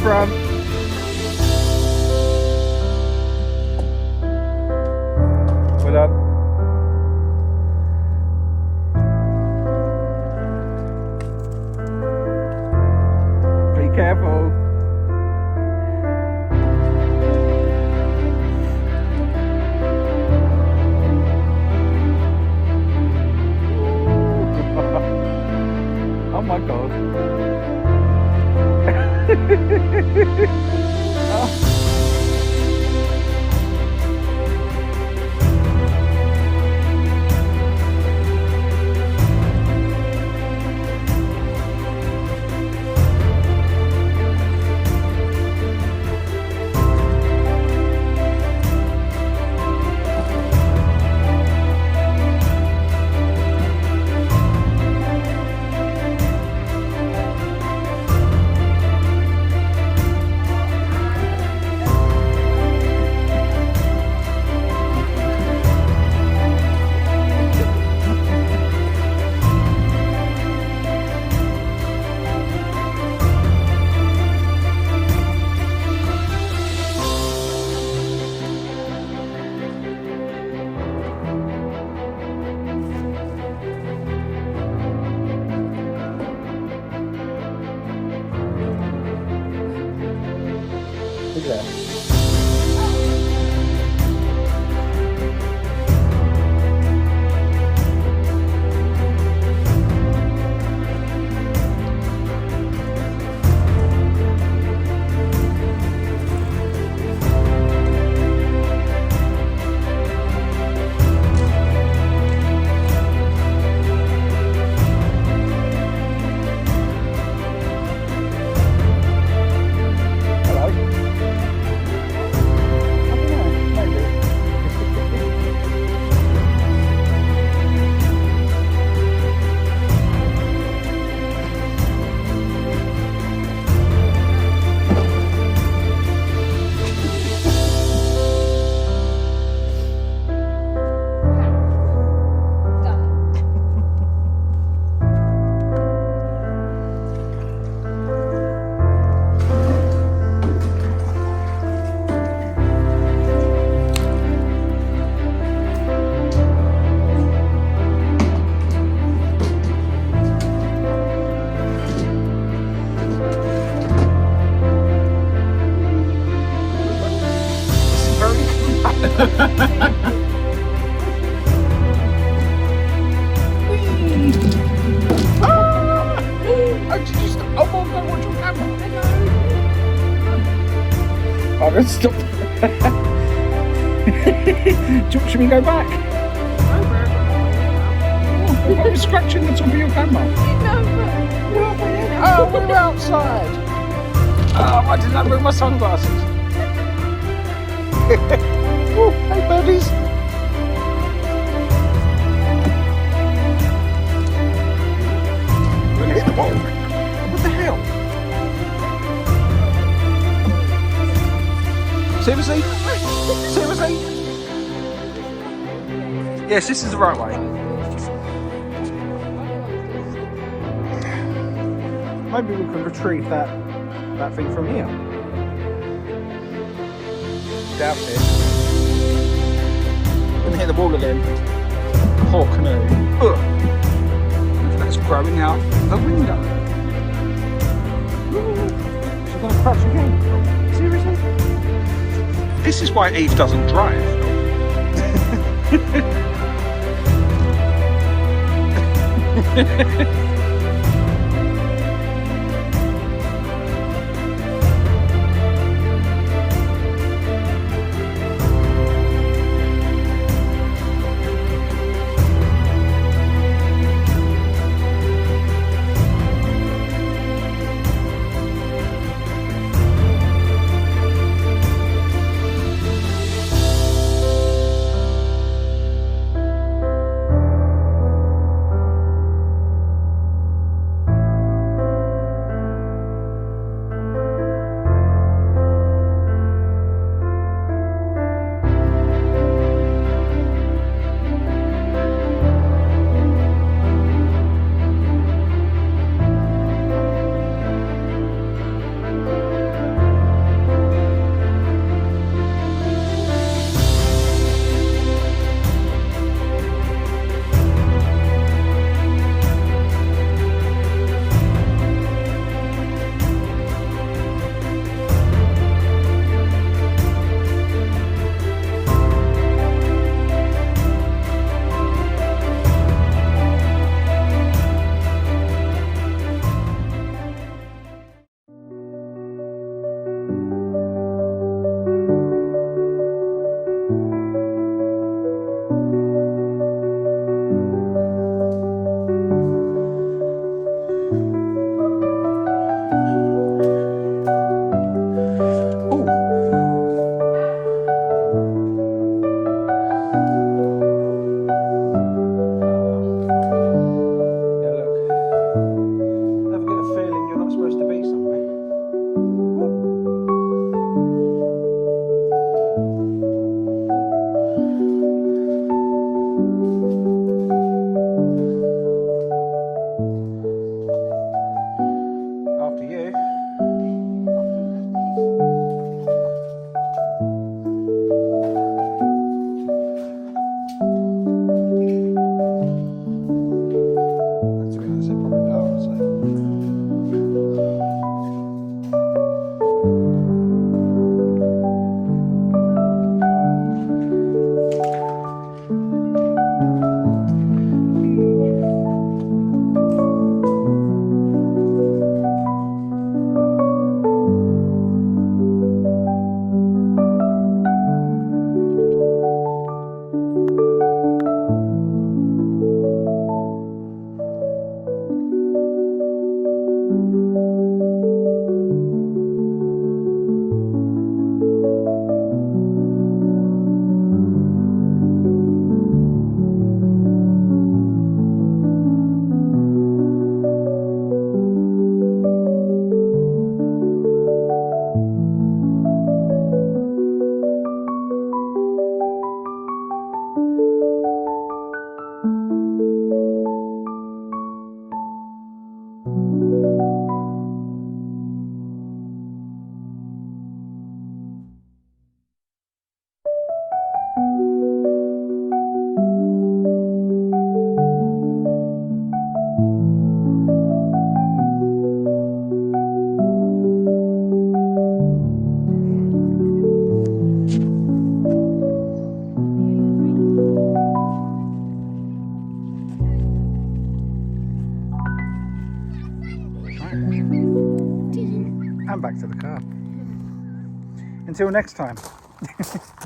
front. Well done. Be careful. Oh my god. Oh. Look at that. I'm going to stop. Should we go back? Oh, I was scratching the top of your camera. Oh, we were outside. Oh, I didn't bring my sunglasses. Oh, hey birdies. We're going to hit the ball. What the hell? Seriously? Seriously? Yes, this is the right way. Maybe we can retrieve that thing from here. Doubt it. We're gonna hit the wall again. Poor canoe. Ugh. That's growing out the window. Ooh. She's gonna crash again. Seriously? This is why Eve doesn't drive. Until next time.